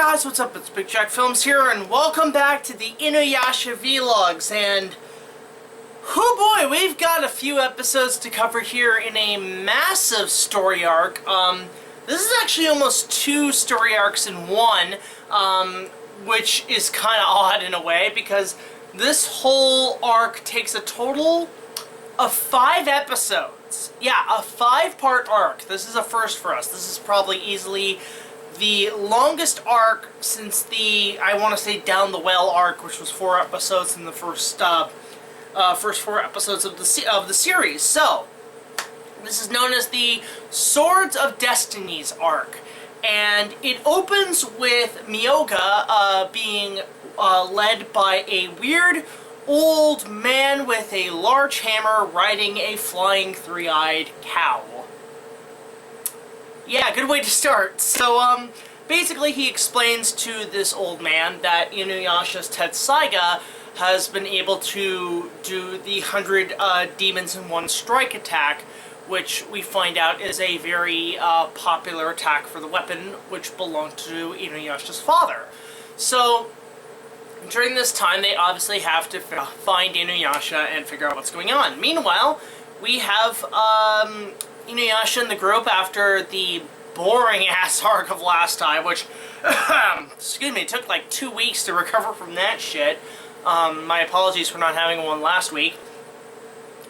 guys, what's up? It's BigJackFilms here, and welcome back to the InuYasha vlogs. And oh boy, we've got a few episodes to cover here in a massive story arc. This is actually almost two story arcs in one, which is kind of odd in a way because this whole arc takes a total of 5 episodes. Yeah, a 5-part arc. This is a first for us. This is probably easily the longest arc since the, I want to say, Down the Well arc, which was 4 episodes in the first 4 episodes of the series. So, this is known as the Swords of Destinies arc, and it opens with Miyoga being led by a weird old man with a large hammer riding a flying three-eyed cow. Yeah, good way to start. So, basically he explains to this old man that InuYasha's Tetsaiga has been able to do the 100 demons in one strike attack, which we find out is a very popular attack for the weapon, which belonged to InuYasha's father. So, during this time, they obviously have to find InuYasha and figure out what's going on. Meanwhile, we have InuYasha and the group after the boring-ass arc of last time, which, excuse me, it took like 2 weeks to recover from that shit. My apologies for not having one last week.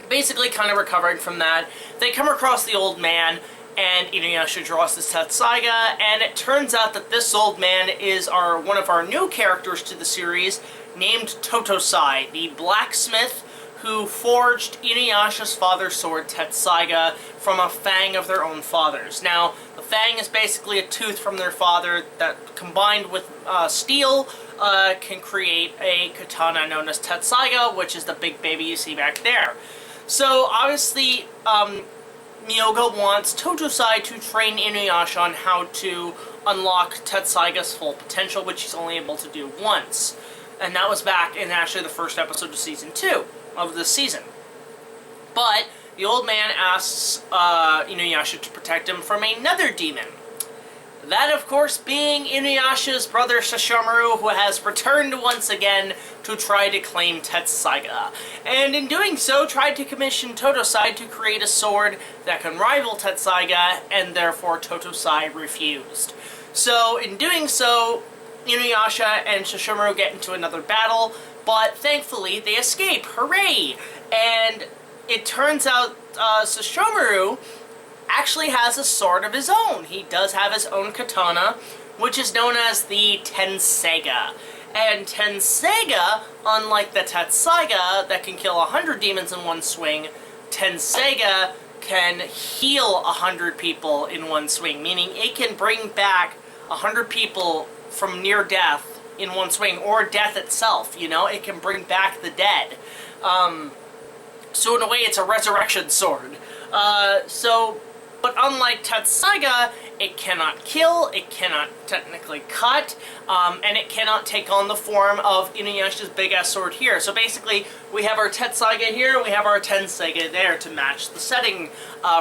Basically, kind of recovering from that, they come across the old man, and InuYasha draws this Tetsaiga, and it turns out that this old man is one of our new characters to the series, named Totosai, the blacksmith who forged InuYasha's father's sword, Tetsaiga, from a fang of their own father's. Now, the fang is basically a tooth from their father that, combined with steel, can create a katana known as Tetsaiga, which is the big baby you see back there. So, obviously, Miyoga wants Totosai to train InuYasha on how to unlock Tetsaiga's full potential, which he's only able to do once. And that was back in actually the first episode of Season 2 of this season. But the old man asks InuYasha to protect him from another demon. That, of course, being InuYasha's brother Sesshomaru, who has returned once again to try to claim Tetsaiga. And in doing so, tried to commission Totosai to create a sword that can rival Tetsaiga, and therefore Totosai refused. So, in doing so, InuYasha and Sesshomaru get into another battle, but thankfully they escape. Hooray! And it turns out Sesshomaru actually has a sword of his own. He does have his own katana, which is known as the Tenseiga. And Tenseiga, unlike the Tetsaiga that can kill 100 demons in one swing, Tenseiga can heal 100 people in one swing, meaning it can bring back 100 people from near death in one swing, or death itself, you know? It can bring back the dead. So in a way, it's a resurrection sword. But unlike Tetsaiga, it cannot kill, it cannot technically cut, and it cannot take on the form of InuYasha's big-ass sword here. So basically, we have our Tetsaiga here, we have our Tenseiga there to match the setting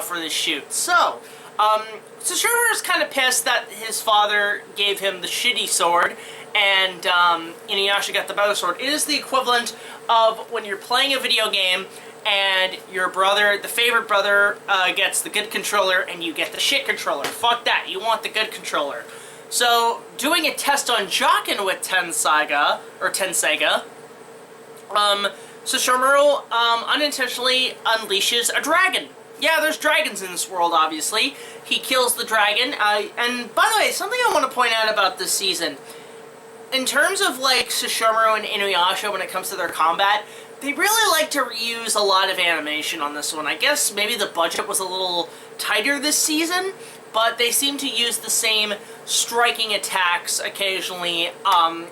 for this shoot. So, Sesshomaru is kind of pissed that his father gave him the shitty sword, and InuYasha got the better sword. It is the equivalent of when you're playing a video game and your brother, the favorite brother, gets the good controller and you get the shit controller. Fuck that, you want the good controller. So, doing a test on Jockin with Tenseiga, Sesshomaru unintentionally unleashes a dragon. Yeah, there's dragons in this world, obviously. He kills the dragon, and by the way, something I want to point out about this season, in terms of, like, Sesshomaru and InuYasha when it comes to their combat, they really like to reuse a lot of animation on this one. I guess maybe the budget was a little tighter this season, but they seem to use the same striking attacks occasionally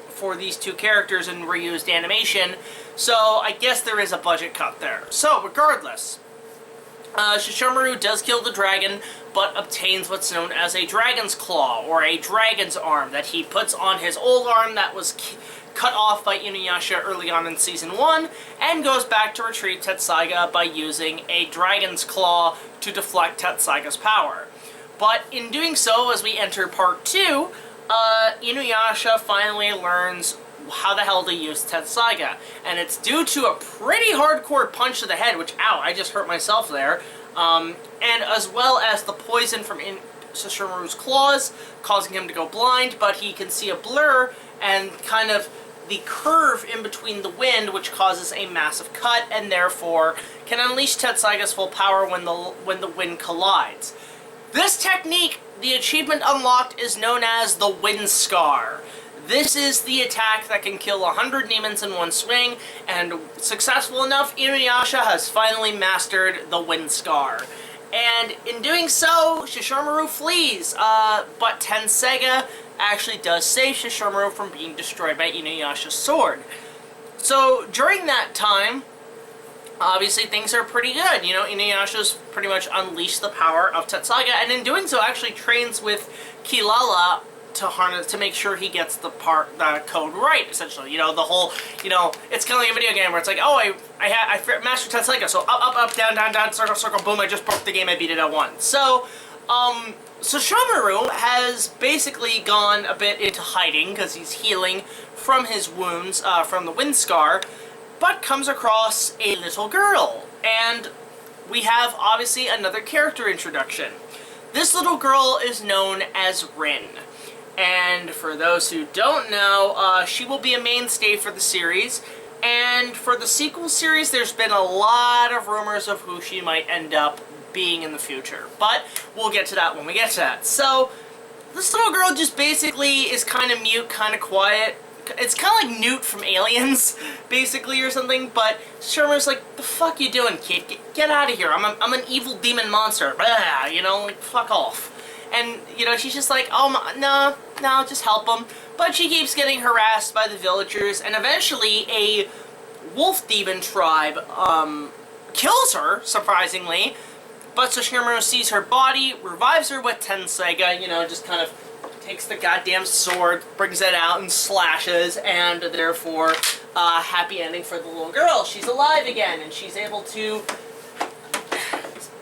for these two characters in reused animation, so I guess there is a budget cut there. So, regardless, Sesshomaru does kill the dragon, but obtains what's known as a dragon's claw, or a dragon's arm, that he puts on his old arm that was cut off by InuYasha early on in Season 1, and goes back to retrieve Tetsaiga by using a dragon's claw to deflect Tetsaiga's power. But in doing so, as we enter Part 2, InuYasha finally learns how the hell to use Tetsaiga, and it's due to a pretty hardcore punch to the head, which, ow, I just hurt myself there, and as well as the poison from Sesshomaru's claws, causing him to go blind, but he can see a blur, and kind of the curve in between the wind, which causes a massive cut, and therefore can unleash Tetsaiga's full power when the wind collides. This technique, the achievement unlocked, is known as the Wind Scar. This is the attack that can kill 100 demons in one swing, and successful enough, InuYasha has finally mastered the Wind Scar. And in doing so, Sesshomaru flees, but Tenseiga actually does save Sesshomaru from being destroyed by InuYasha's sword. So during that time, obviously things are pretty good. You know, InuYasha's pretty much unleashed the power of Tetsaiga, and in doing so actually trains with Kilala to make sure he gets the code right, essentially. You know, the whole, you know, it's kind of like a video game where it's like, oh, I mastered Tetsaiga, so up, down, circle, circle, boom, I just broke the game, I beat it at once. So, Sesshomaru has basically gone a bit into hiding, because he's healing from his wounds, from the Wind Scar, but comes across a little girl, and we have, obviously, another character introduction. This little girl is known as Rin. And for those who don't know, she will be a mainstay for the series. And for the sequel series, there's been a lot of rumors of who she might end up being in the future. But we'll get to that when we get to that. So, this little girl just basically is kind of mute, kind of quiet. It's kind of like Newt from Aliens, basically, or something. But Sherman's like, the fuck you doing, kid? Get out of here. I'm an evil demon monster. Blah, you know, like, fuck off. And, you know, she's just like, oh, no, just help him. But she keeps getting harassed by the villagers, and eventually a wolf demon tribe, kills her, surprisingly. But Sesshomaru sees her body, revives her with Tenseiga, you know, just kind of takes the goddamn sword, brings it out, and slashes, and therefore, happy ending for the little girl. She's alive again, and she's able to...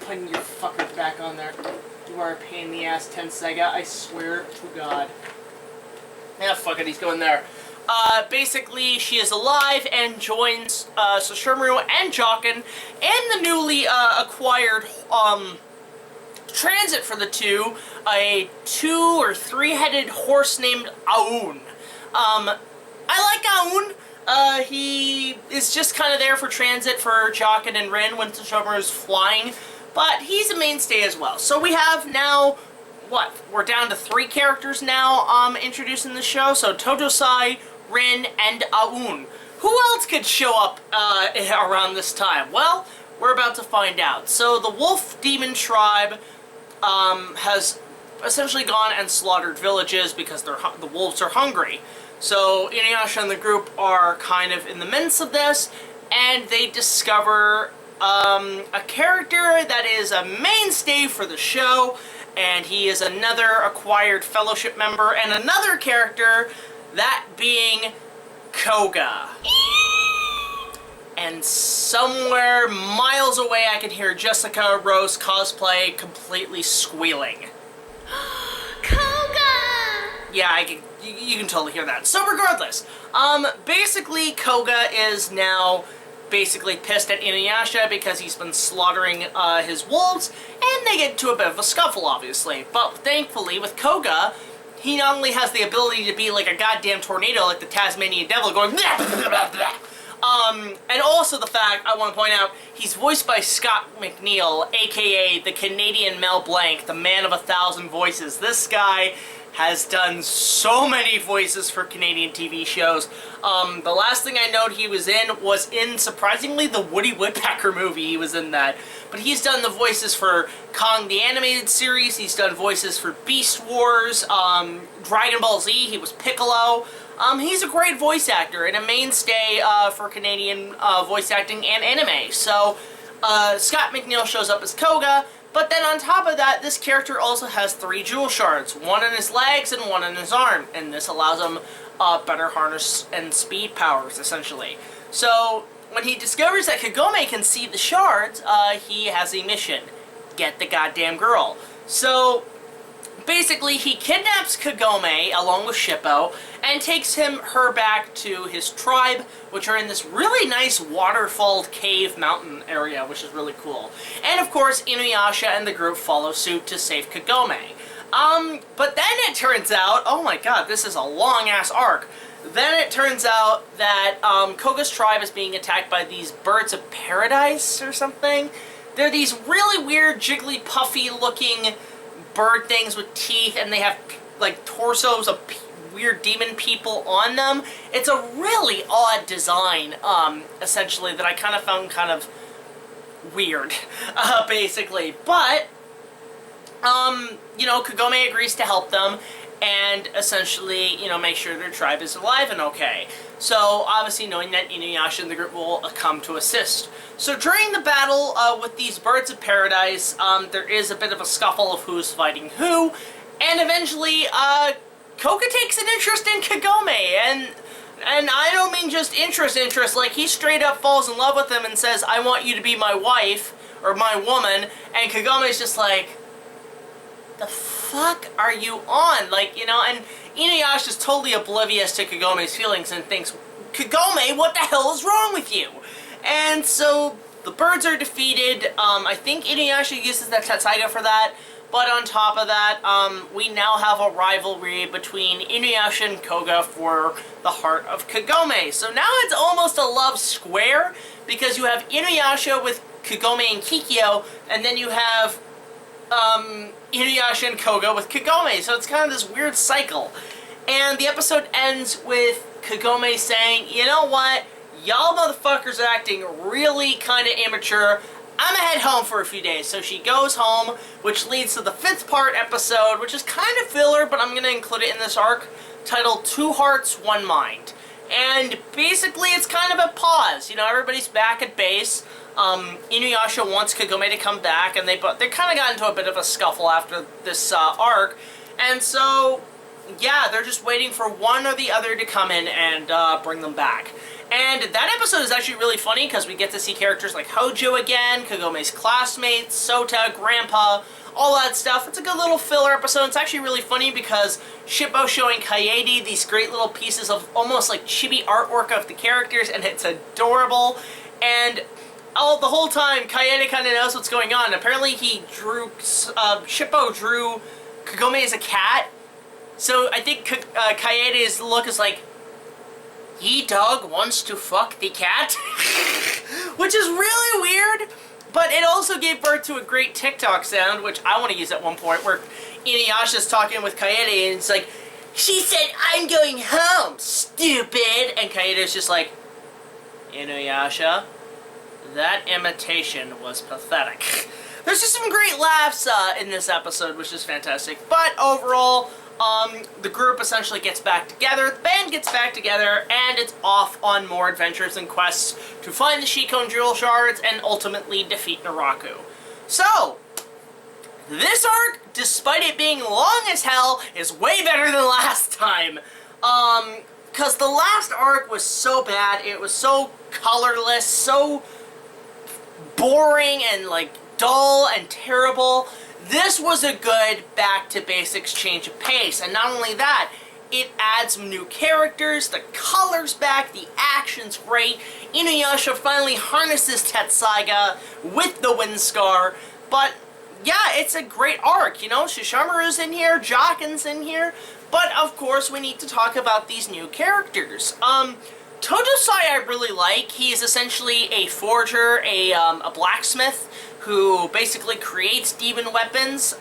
Putting your fucker back on there. You are a pain in the ass, Tenseiga, I swear to God. Yeah, fuck it, he's going there. Basically, she is alive and joins Sesshomaru and Jochen and the newly acquired transit for the two, a 2- or 3-headed horse named Aoun. I like Aoun. He is just kind of there for transit for Jochen and Rin when Sesshomaru is flying. But he's a mainstay as well. So we have now, what? We're down to 3 characters now introduced in the show. So Totosai, Rin, and Aoun. Who else could show up around this time? Well, we're about to find out. So the wolf demon tribe has essentially gone and slaughtered villages because the wolves are hungry. So InuYasha and the group are kind of in the midst of this, and they discover a character that is a mainstay for the show, and he is another acquired fellowship member, and another character, that being Koga. And somewhere miles away I can hear Jessica Rose Cosplay completely squealing. Koga! Yeah, you can totally hear that. So regardless, basically Koga is now basically pissed at InuYasha because he's been slaughtering his wolves, and they get into a bit of a scuffle, obviously. But thankfully, with Koga, he not only has the ability to be like a goddamn tornado, like the Tasmanian devil, going blah, blah, blah, blah. And also the fact, I want to point out, he's voiced by Scott McNeil, aka the Canadian Mel Blanc, the man of 1,000 voices. This guy has done so many voices for Canadian TV shows. The last thing I know he was in, surprisingly, the Woody Woodpecker movie. He was in that. But he's done the voices for Kong the Animated Series, he's done voices for Beast Wars, Dragon Ball Z, he was Piccolo. He's a great voice actor and a mainstay for Canadian voice acting and anime. So, Scott McNeil shows up as Koga, but then on top of that, this character also has 3 jewel shards, one in his legs and one in his arm, and this allows him better harness and speed powers, essentially. So, when he discovers that Kagome can see the shards, he has a mission. Get the goddamn girl. So, basically, he kidnaps Kagome along with Shippo and takes her back to his tribe, which are in this really nice waterfall cave mountain area, which is really cool. And of course, InuYasha and the group follow suit to save Kagome. But then it turns out, oh my god, this is a long-ass arc. Then it turns out that Koga's tribe is being attacked by these birds of paradise or something. They're these really weird, jiggly, puffy-looking bird things with teeth, and they have like torsos of weird demon people on them. It's a really odd design, essentially, that I kind of found kind of weird, basically. But, you know, Kagome agrees to help them and essentially, you know, make sure their tribe is alive and okay. So, obviously, knowing that InuYasha and the group will come to assist. So, during the battle with these birds of paradise, there is a bit of a scuffle of who's fighting who, and eventually, Koga takes an interest in Kagome, and I don't mean just interest, like, he straight up falls in love with him and says, I want you to be my wife, or my woman, and Kagome's just like, the fuck are you on? Like, you know, and InuYasha's totally oblivious to Kagome's feelings and thinks, Kagome, what the hell is wrong with you? And so, the birds are defeated. I think InuYasha uses that Tetsaiga for that. But on top of that, we now have a rivalry between InuYasha and Koga for the heart of Kagome. So now it's almost a love square, because you have InuYasha with Kagome and Kikyo, and then you have InuYasha and Koga with Kagome. So it's kind of this weird cycle. And the episode ends with Kagome saying, you know what? Y'all motherfuckers are acting really kind of immature. I'm gonna head home for a few days. So she goes home, which leads to the 5th part episode, which is kind of filler, but I'm gonna include it in this arc, titled Two Hearts, One Mind. And basically it's kind of a pause. You know, everybody's back at base. InuYasha wants Kagome to come back, and they kind of got into a bit of a scuffle after this arc. And so, yeah, they're just waiting for one or the other to come in and bring them back. And that episode is actually really funny because we get to see characters like Hojo again, Kagome's classmates, Sota, Grandpa, all that stuff. It's a good little filler episode. It's actually really funny because Shippo showing Kaede these great little pieces of almost like chibi artwork of the characters, and it's adorable. And the whole time, Kaede kind of knows what's going on. Apparently Shippo drew Kagome as a cat. So I think Kaede's look is like, he dog wants to fuck the cat, which is really weird, but it also gave birth to a great TikTok sound, which I want to use at one point, where InuYasha's talking with Kaede, and it's like, she said, I'm going home, stupid, and Kaede's just like, InuYasha, that imitation was pathetic. There's just some great laughs in this episode, which is fantastic, but overall, the group essentially gets back together, the band gets back together, and it's off on more adventures and quests to find the Shikon Jewel Shards and ultimately defeat Naraku. So, this arc, despite it being long as hell, is way better than last time. Because the last arc was so bad, it was so colorless, so boring and, like, dull and terrible. This was a good back-to-basics change of pace, and not only that, it adds some new characters, the color's back, the action's great, InuYasha finally harnesses Tetsaiga with the Wind Scar, but yeah, it's a great arc, you know, Shishimaru's in here, Jockin's in here, but of course we need to talk about these new characters. Totosai I really like. He is essentially a forger, a blacksmith, who basically creates demon weapons.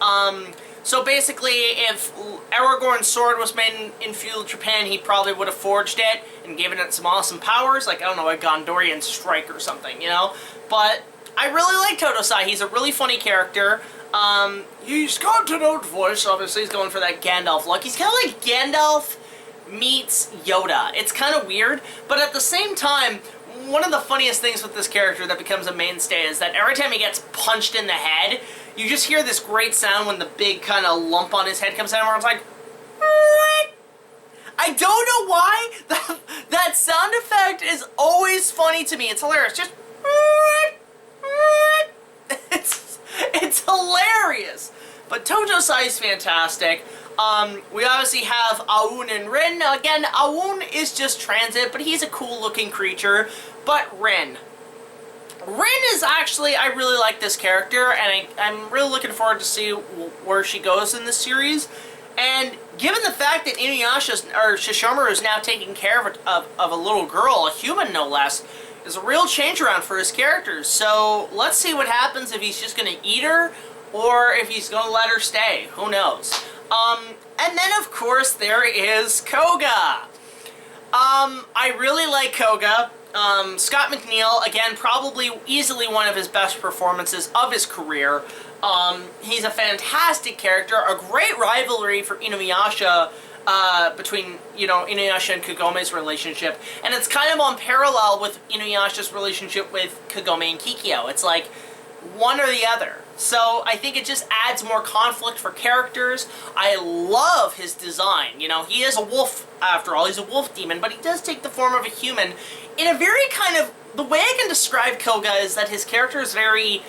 So basically, if Aragorn's sword was made in feudal Japan, he probably would have forged it and given it some awesome powers, like, I don't know, a Gondorian strike or something, you know? But I really like Totosai. He's a really funny character. He's got a note voice, obviously. He's going for that Gandalf look. He's kind of like Gandalf meets Yoda. It's kind of weird, but at the same time, one of the funniest things with this character that becomes a mainstay is that every time he gets punched in the head, you just hear this great sound when the big kind of lump on his head comes out, where it's like, what? I don't know why, that sound effect is always funny to me. It's hilarious. Just, it's hilarious. But Tojo-sai is fantastic. We obviously have Aoun and Rin. Now again, Aoun is just transit, but he's a cool-looking creature. But Rin is actually, I really like this character, and I'm really looking forward to see where she goes in this series. And given the fact that Sesshomaru is now taking care of a little girl, a human no less, is a real change around for his characters. So let's see what happens if he's just going to eat her, or if he's going to let her stay. Who knows? And then of course there is Koga. I really like Koga. Scott McNeil, again, probably easily one of his best performances of his career. He's a fantastic character, a great rivalry for InuYasha, between, InuYasha and Kagome's relationship, and it's kind of on parallel with InuYasha's relationship with Kagome and Kikyo. It's like one or the other. So I think it just adds more conflict for characters. I love his design. He is a wolf, after all. He's a wolf demon, but he does take the form of a human in a very kind of... The way I can describe Koga is that his character is very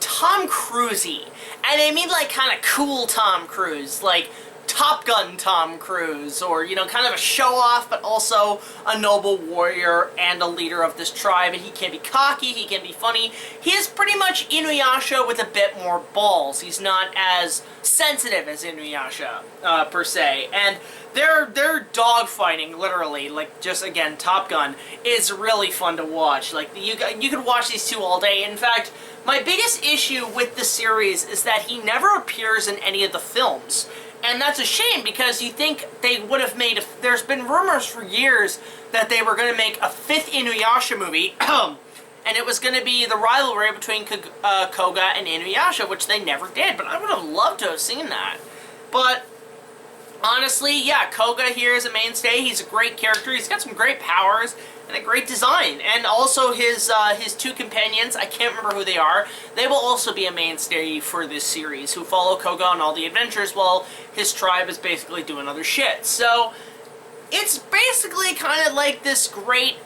Tom Cruise-y. And I mean like kind of cool Tom Cruise, like Top Gun Tom Cruise, or, kind of a show-off, but also a noble warrior and a leader of this tribe. And he can be cocky, he can be funny. He is pretty much InuYasha with a bit more balls. He's not as sensitive as InuYasha, per se. And their dogfighting, literally, like, just, again, Top Gun, is really fun to watch. Like, you could watch these two all day. In fact, my biggest issue with the series is that he never appears in any of the films. And that's a shame, because you think they would have made... There's been rumors for years that they were going to make a 5th InuYasha movie, and it was going to be the rivalry between Koga and InuYasha, which they never did, but I would have loved to have seen that. But honestly, yeah, Koga here is a mainstay. He's a great character. He's got some great powers and a great design. And also his two companions, I can't remember who they are, they will also be a mainstay for this series, who follow Koga on all the adventures while his tribe is basically doing other shit. So it's basically kind of like this great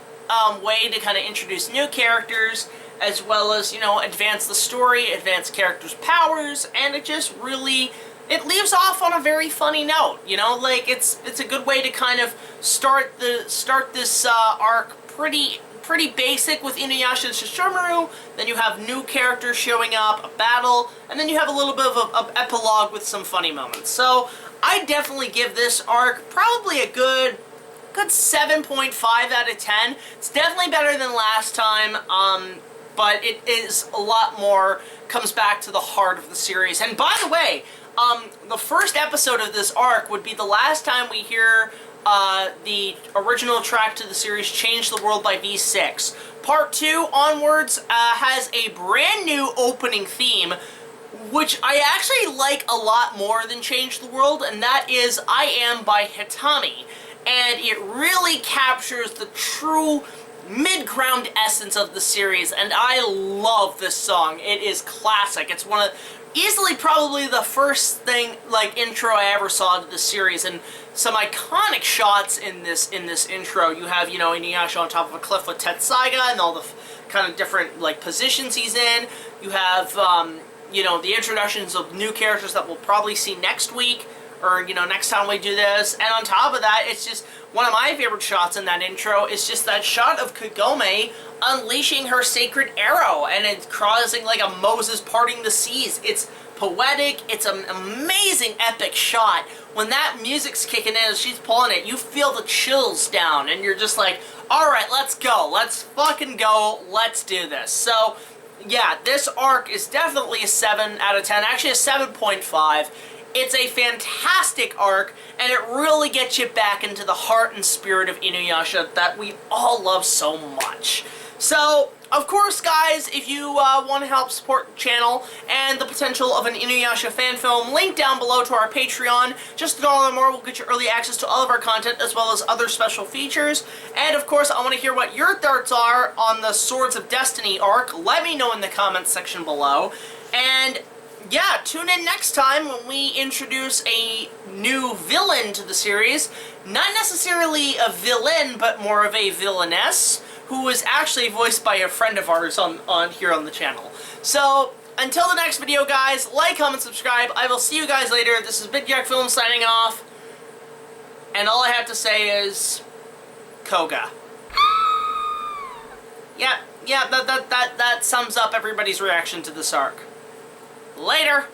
way to kind of introduce new characters, as well as, advance the story, advance characters' powers, and it just really... It leaves off on a very funny note, like it's a good way to kind of start this arc pretty basic with InuYasha and Sesshomaru. Then you have new characters showing up, a battle, and then you have a little bit of an epilogue with some funny moments. So I definitely give this arc probably a good 7.5 out of 10. It's definitely better than last time, but it is a lot more, comes back to the heart of the series. And by the way, the first episode of this arc would be the last time we hear the original track to the series, Change the World by V6. Part 2 onwards has a brand new opening theme, which I actually like a lot more than Change the World, and that is I Am by Hitami. And it really captures the true mid-ground essence of the series, and I love this song. It is classic. It's one of... easily probably the first thing, like, intro I ever saw to the series, and some iconic shots in this intro. You have, InuYasha on top of a cliff with Tetsaiga and all the kind of different, like, positions he's in. You have, the introductions of new characters that we'll probably see next week, or, next time we do this. And on top of that, it's just one of my favorite shots in that intro is just that shot of Kagome unleashing her sacred arrow, and it's causing like a Moses parting the seas. It's poetic. It's an amazing, epic shot. When that music's kicking in and she's pulling it, you feel the chills down, and you're just like, alright, let's go. Let's fucking go. Let's do this. So, yeah, this arc is definitely a 7 out of 10. Actually, a 7.5. It's a fantastic arc, and it really gets you back into the heart and spirit of InuYasha that we all love so much. So, of course, guys, if you want to help support the channel and the potential of an InuYasha fan film, link down below to our Patreon. Just $1 or more will get you early access to all of our content, as well as other special features. And, of course, I want to hear what your thoughts are on the Swords of Destiny arc. Let me know in the comments section below. And yeah, tune in next time when we introduce a new villain to the series. Not necessarily a villain, but more of a villainess, who is actually voiced by a friend of ours on here on the channel. So, until the next video, guys, like, comment, subscribe. I will see you guys later. This is BigJackFilms signing off. And all I have to say is... Koga. Yeah, that sums up everybody's reaction to this arc. Later!